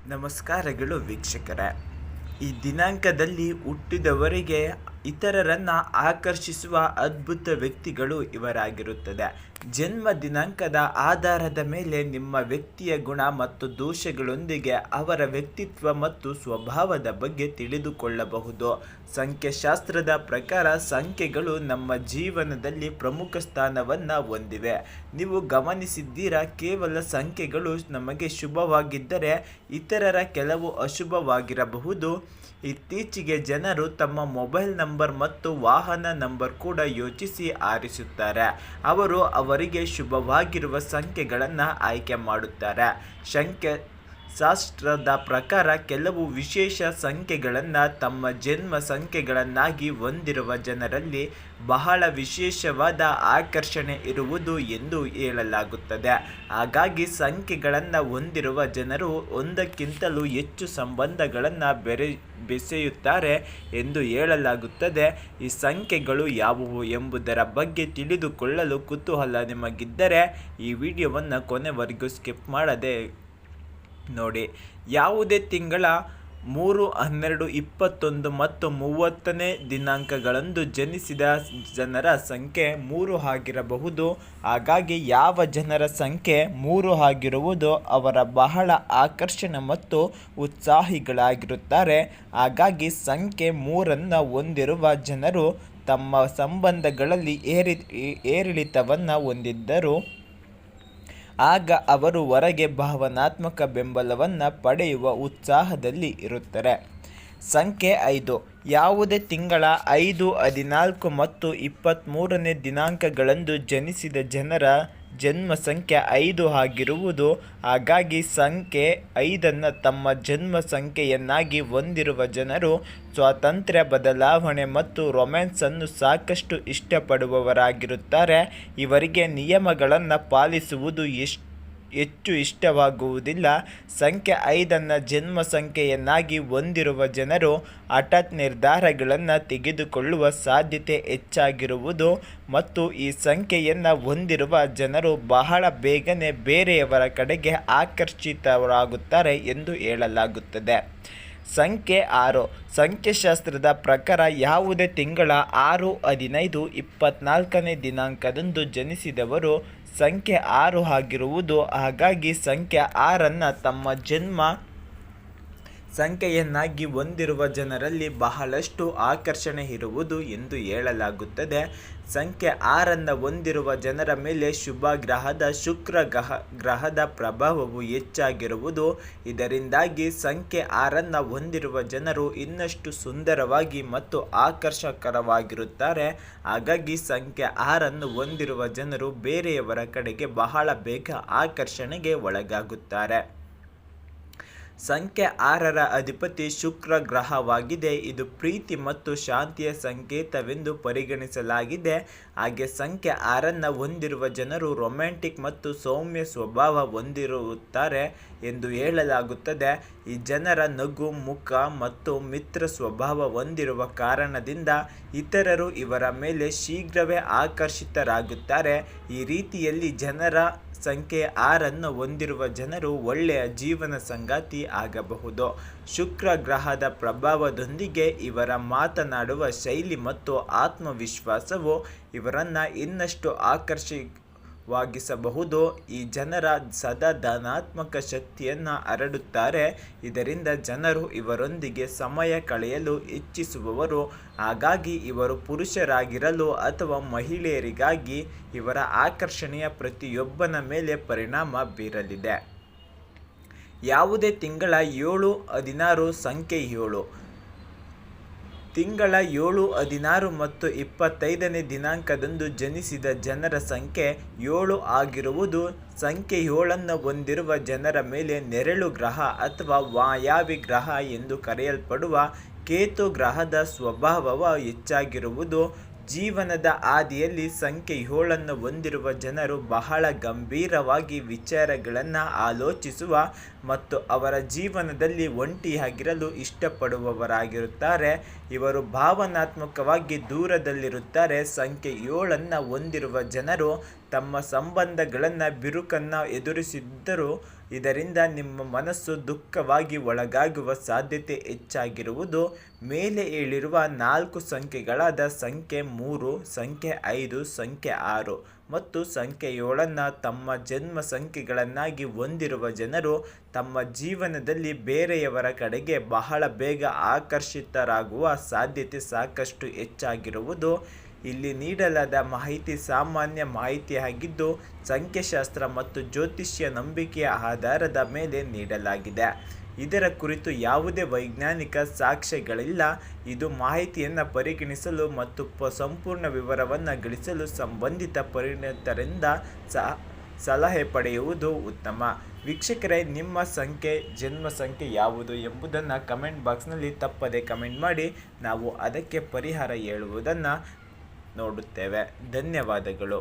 ನಮಸ್ಕಾರಗಳು ವೀಕ್ಷಕರೇ. ಈ ದಿನಾಂಕದಲ್ಲಿ ಹುಟ್ಟಿದವರಿಗೆ ಇತರರನ್ನು ಆಕರ್ಷಿಸುವ ಅದ್ಭುತ ವ್ಯಕ್ತಿಗಳು ಇವರಾಗಿರುತ್ತದೆ. ಜನ್ಮ ದಿನಾಂಕದ ಆಧಾರದ ಮೇಲೆ ನಿಮ್ಮ ವ್ಯಕ್ತಿಯ ಗುಣ ಮತ್ತು ದೋಷಗಳೊಂದಿಗೆ ಅವರ ವ್ಯಕ್ತಿತ್ವ ಮತ್ತು ಸ್ವಭಾವದ ಬಗ್ಗೆ ತಿಳಿದುಕೊಳ್ಳಬಹುದು. ಸಂಖ್ಯಾಶಾಸ್ತ್ರದ ಪ್ರಕಾರ ಸಂಖ್ಯೆಗಳು ನಮ್ಮ ಜೀವನದಲ್ಲಿ ಪ್ರಮುಖ ಸ್ಥಾನವನ್ನು ಹೊಂದಿವೆ. ನೀವು ಗಮನಿಸಿದ್ದೀರಾ, ಕೇವಲ ಸಂಖ್ಯೆಗಳು ನಮಗೆ ಶುಭವಾಗಿದ್ದರೆ ಇತರರ ಕೆಲವು ಅಶುಭವಾಗಿರಬಹುದು. ಇತ್ತೀಚೆಗೆ ಜನರು ತಮ್ಮ ಮೊಬೈಲ್ ನಂಬರ್ ಮತ್ತು ವಾಹನ ನಂಬರ್ ಕೂಡ ಯೋಚಿಸಿ ಆರಿಸುತ್ತಾರೆ. ಅವರು ಅವರಿಗೆ ಶುಭವಾಗಿರುವ ಸಂಖ್ಯೆಗಳನ್ನು ಆಯ್ಕೆ ಮಾಡುತ್ತಾರೆ. ಸಂಖ್ಯಾಶಾಸ್ತ್ರದ ಪ್ರಕಾರ ಕೆಲವು ವಿಶೇಷ ಸಂಖ್ಯೆಗಳನ್ನು ತಮ್ಮ ಜನ್ಮ ಸಂಖ್ಯೆಗಳನ್ನಾಗಿ ಹೊಂದಿರುವ ಜನರಲ್ಲಿ ಬಹಳ ವಿಶೇಷವಾದ ಆಕರ್ಷಣೆ ಇರುವುದು ಎಂದು ಹೇಳಲಾಗುತ್ತದೆ. ಹಾಗಾಗಿ ಸಂಖ್ಯೆಗಳನ್ನು ಹೊಂದಿರುವ ಜನರು ಒಂದಕ್ಕಿಂತಲೂ ಹೆಚ್ಚು ಸಂಬಂಧಗಳನ್ನು ಬೆಸೆಯುತ್ತಾರೆ ಎಂದು ಹೇಳಲಾಗುತ್ತದೆ. ಈ ಸಂಖ್ಯೆಗಳು ಯಾವುವು ಎಂಬುದರ ಬಗ್ಗೆ ತಿಳಿದುಕೊಳ್ಳಲು ಕುತೂಹಲ ನಿಮಗಿದ್ದರೆ ಈ ವಿಡಿಯೋವನ್ನು ಕೊನೆವರೆಗೂ ಸ್ಕಿಪ್ ಮಾಡದೆ ನೋಡಿ. ಯಾವುದೇ ತಿಂಗಳ 3, 12, 21 ಮತ್ತು 30ನೇ ದಿನಾಂಕಗಳಂದು ಜನಿಸಿದ ಜನರ ಸಂಖ್ಯೆ 3 ಆಗಿರಬಹುದು. ಹಾಗಾಗಿ ಯಾವ ಜನರ ಸಂಖ್ಯೆ 3 ಆಗಿರುವುದೋ ಅವರು ಬಹಳ ಆಕರ್ಷಣೆ ಮತ್ತು ಉತ್ಸಾಹಿಗಳಾಗಿರುತ್ತಾರೆ. ಹಾಗಾಗಿ ಸಂಖ್ಯೆ 3ನ್ನು ಹೊಂದಿರುವ ಜನರು ತಮ್ಮ ಸಂಬಂಧಗಳಲ್ಲಿ ಏರಿಳಿತವನ್ನು ಹೊಂದಿದ್ದರು. ಆಗ ಅವರು ಹೊರಗೆ ಭಾವನಾತ್ಮಕ ಬೆಂಬಲವನ್ನು ಪಡೆಯುವ ಉತ್ಸಾಹದಲ್ಲಿ ಇರುತ್ತಾರೆ. ಸಂಖ್ಯೆ 5. ಯಾವುದೇ ತಿಂಗಳ 5, 14 ಮತ್ತು 23ನೇ ದಿನಾಂಕಗಳಂದು ಜನಿಸಿದ ಜನರ ಜನ್ಮ ಸಂಖ್ಯೆ 5 ಆಗಿರುವುದು. ಹಾಗಾಗಿ ಸಂಖ್ಯೆ 5ನ್ನು ತಮ್ಮ ಜನ್ಮ ಸಂಖ್ಯೆಯನ್ನಾಗಿ ಹೊಂದಿರುವ ಜನರು ಸ್ವಾತಂತ್ರ್ಯ, ಬದಲಾವಣೆ ಮತ್ತು ರೊಮ್ಯಾನ್ಸನ್ನು ಸಾಕಷ್ಟು ಇಷ್ಟಪಡುವವರಾಗಿರುತ್ತಾರೆ. ಇವರಿಗೆ ನಿಯಮಗಳನ್ನು ಪಾಲಿಸುವುದು ಹೆಚ್ಚು ಇಷ್ಟವಾಗುವುದಿಲ್ಲ. ಸಂಖ್ಯೆ 5ನ್ನು ಜನ್ಮ ಸಂಖ್ಯೆಯನ್ನಾಗಿ ಹೊಂದಿರುವ ಜನರು ಹಠಾತ್ ನಿರ್ಧಾರಗಳನ್ನು ತೆಗೆದುಕೊಳ್ಳುವ ಸಾಧ್ಯತೆ ಹೆಚ್ಚಾಗಿರುವುದು ಮತ್ತು ಈ ಸಂಖ್ಯೆಯನ್ನು ಹೊಂದಿರುವ ಜನರು ಬಹಳ ಬೇಗನೆ ಬೇರೆಯವರ ಕಡೆಗೆ ಆಕರ್ಷಿತರಾಗುತ್ತಾರೆ ಎಂದು ಹೇಳಲಾಗುತ್ತದೆ. ಸಂಖ್ಯೆ 6. ಸಂಖ್ಯಾಶಾಸ್ತ್ರದ ಪ್ರಕಾರ ಯಾವುದೇ ತಿಂಗಳ 6, 15, 24ನೇ ದಿನಾಂಕದಂದು ಜನಿಸಿದವರು ಸಂಖ್ಯೆ 6 ಆಗಿರುವುದು. ಹಾಗಾಗಿ ಸಂಖ್ಯೆ 6ನ್ನು ತಮ್ಮ ಜನ್ಮ ಸಂಖ್ಯೆಯನ್ನಾಗಿ ಹೊಂದಿರುವ ಜನರಲ್ಲಿ ಬಹಳಷ್ಟು ಆಕರ್ಷಣೆ ಇರುವುದು ಎಂದು ಹೇಳಲಾಗುತ್ತದೆ. ಸಂಖ್ಯೆ 6ನ್ನು ಹೊಂದಿರುವ ಜನರ ಮೇಲೆ ಶುಭ ಗ್ರಹದ ಶುಕ್ರ ಗ್ರಹದ ಪ್ರಭಾವವು ಹೆಚ್ಚಾಗಿರುವುದು. ಇದರಿಂದಾಗಿ ಸಂಖ್ಯೆ 6ನ್ನು ಹೊಂದಿರುವ ಜನರು ಇನ್ನಷ್ಟು ಸುಂದರವಾಗಿ ಮತ್ತು ಆಕರ್ಷಕವಾಗಿರುತ್ತಾರೆ. ಹಾಗಾಗಿ ಸಂಖ್ಯೆ 6ನ್ನು ಹೊಂದಿರುವ ಜನರು ಬೇರೆಯವರ ಕಡೆಗೆ ಬಹಳ ಬೇಗ ಆಕರ್ಷಣೆಗೆ ಒಳಗಾಗುತ್ತಾರೆ. ಸಂಖ್ಯೆ 6ರ ಅಧಿಪತಿ ಶುಕ್ರ ಗ್ರಹವಾಗಿದೆ. ಇದು ಪ್ರೀತಿ ಮತ್ತು ಶಾಂತಿಯ ಸಂಕೇತವೆಂದು ಪರಿಗಣಿಸಲಾಗಿದೆ. ಹಾಗೆ ಸಂಖ್ಯೆ 6ನ್ನು ಹೊಂದಿರುವ ಜನರು ರೊಮ್ಯಾಂಟಿಕ್ ಮತ್ತು ಸೌಮ್ಯ ಸ್ವಭಾವ ಹೊಂದಿರುತ್ತಾರೆ ಎಂದು ಹೇಳಲಾಗುತ್ತದೆ. ಈ ಜನರ ನಗು ಮುಖ ಮತ್ತು ಮಿತ್ರ ಸ್ವಭಾವ ಹೊಂದಿರುವ ಕಾರಣದಿಂದ ಇತರರು ಇವರ ಮೇಲೆ ಶೀಘ್ರವೇ ಆಕರ್ಷಿತರಾಗುತ್ತಾರೆ. ಈ ರೀತಿಯಲ್ಲಿ ಜನರ ಸಂಖ್ಯೆ 6ನ್ನು ಹೊಂದಿರುವ ಜನರು ಒಳ್ಳೆಯ ಜೀವನ ಸಂಗಾತಿ ಆಗಬಹುದು. ಶುಕ್ರ ಗ್ರಹದ ಪ್ರಭಾವದೊಂದಿಗೆ ಇವರ ಮಾತನಾಡುವ ಶೈಲಿ ಮತ್ತು ಆತ್ಮವಿಶ್ವಾಸವು ಇವರನ್ನು ಇನ್ನಷ್ಟು ಆಕರ್ಷಕವಾಗಿಸಬಹುದು. ಈ ಜನರ ಸದಾ ಧನಾತ್ಮಕ ಶಕ್ತಿಯನ್ನು ಹರಡುತ್ತಾರೆ. ಇದರಿಂದ ಜನರು ಇವರೊಂದಿಗೆ ಸಮಯ ಕಳೆಯಲು ಇಚ್ಛಿಸುವವರು. ಹಾಗಾಗಿ ಇವರು ಪುರುಷರಾಗಿರಲು ಅಥವಾ ಮಹಿಳೆಯರಿಗಾಗಿ ಇವರ ಆಕರ್ಷಣೆಯ ಪ್ರತಿಯೊಬ್ಬನ ಮೇಲೆ ಪರಿಣಾಮ ಬೀರಲಿದೆ. ಯಾವುದೇ ತಿಂಗಳ 7, 16 ಸಂಖ್ಯೆ 7. ತಿಂಗಳ 7, 16 ಮತ್ತು 25ನೇ ದಿನಾಂಕದಂದು ಜನಿಸಿದ ಜನರ ಸಂಖ್ಯೆ 7 ಆಗಿರುವುದು. ಸಂಖ್ಯೆ 7ನ್ನು ಹೊಂದಿರುವ ಜನರ ಮೇಲೆ ನೆರಳು ಗ್ರಹ ಅಥವಾ ವಾಯವ್ಯ ಗ್ರಹ ಎಂದು ಕರೆಯಲ್ಪಡುವ ಕೇತು ಗ್ರಹದ ಸ್ವಭಾವವು ಹೆಚ್ಚಾಗಿರುವುದು. ಜೀವನದ ಹಾದಿಯಲ್ಲಿ ಸಂಖ್ಯೆ 7ನ್ನು ಹೊಂದಿರುವ ಜನರು ಬಹಳ ಗಂಭೀರವಾಗಿ ವಿಚಾರಗಳನ್ನು ಆಲೋಚಿಸುವ ಮತ್ತು ಅವರ ಜೀವನದಲ್ಲಿ ಒಂಟಿಯಾಗಿರಲು ಇಷ್ಟಪಡುವವರಾಗಿರುತ್ತಾರೆ. ಇವರು ಭಾವನಾತ್ಮಕವಾಗಿ ದೂರದಲ್ಲಿರುತ್ತಾರೆ. ಸಂಖ್ಯೆ 7ನ್ನು ಹೊಂದಿರುವ ಜನರು ತಮ್ಮ ಸಂಬಂಧಗಳನ್ನು ಬಿರುಕನ್ನು ಎದುರಿಸಿದ್ದರೂ ಇದರಿಂದ ನಿಮ್ಮ ಮನಸ್ಸು ದುಃಖವಾಗಿ ಒಳಗಾಗುವ ಸಾಧ್ಯತೆ ಹೆಚ್ಚಾಗಿರುವುದು. ಮೇಲೆ ಹೇಳಿರುವ 4 ಸಂಖ್ಯೆಗಳಾದ ಸಂಖ್ಯೆ 3, ಸಂಖ್ಯೆ 5, ಸಂಖ್ಯೆ 6 ಮತ್ತು ಸಂಖ್ಯೆ 7ನ್ನು ತಮ್ಮ ಜನ್ಮ ಸಂಖ್ಯೆಗಳನ್ನಾಗಿ ಹೊಂದಿರುವ ಜನರು ತಮ್ಮ ಜೀವನದಲ್ಲಿ ಬೇರೆಯವರ ಕಡೆಗೆ ಬಹಳ ಬೇಗ ಆಕರ್ಷಿತರಾಗುವ ಸಾಧ್ಯತೆ ಸಾಕಷ್ಟು ಹೆಚ್ಚಾಗಿರುವುದು. ಇಲ್ಲಿ ನೀಡಲಾದ ಮಾಹಿತಿ ಸಾಮಾನ್ಯ ಮಾಹಿತಿಯಾಗಿದ್ದು, ಸಂಖ್ಯಾಶಾಸ್ತ್ರ ಮತ್ತು ಜ್ಯೋತಿಷ್ಯ ನಂಬಿಕೆಯ ಆಧಾರದ ಮೇಲೆ ನೀಡಲಾಗಿದೆ. ಇದರ ಕುರಿತು ಯಾವುದೇ ವೈಜ್ಞಾನಿಕ ಸಾಕ್ಷ್ಯಗಳಿಲ್ಲ. ಇದು ಮಾಹಿತಿಯನ್ನು ಪರಿಗಣಿಸಲು ಮತ್ತು ಸಂಪೂರ್ಣ ವಿವರವನ್ನು ಗಳಿಸಲು ಸಂಬಂಧಿತ ಪರಿಣಿತರಿಂದ ಸಲಹೆ ಪಡೆಯುವುದು ಉತ್ತಮ. ವೀಕ್ಷಕರೇ, ನಿಮ್ಮ ಜನ್ಮ ಸಂಖ್ಯೆ ಯಾವುದು ಎಂಬುದನ್ನು ಕಮೆಂಟ್ ಬಾಕ್ಸ್ನಲ್ಲಿ ತಪ್ಪದೆ ಕಮೆಂಟ್ ಮಾಡಿ. ನಾವು ಅದಕ್ಕೆ ಪರಿಹಾರ ಹೇಳುವುದನ್ನು ನೋಡುತ್ತೇವೆ. ಧನ್ಯವಾದಗಳು.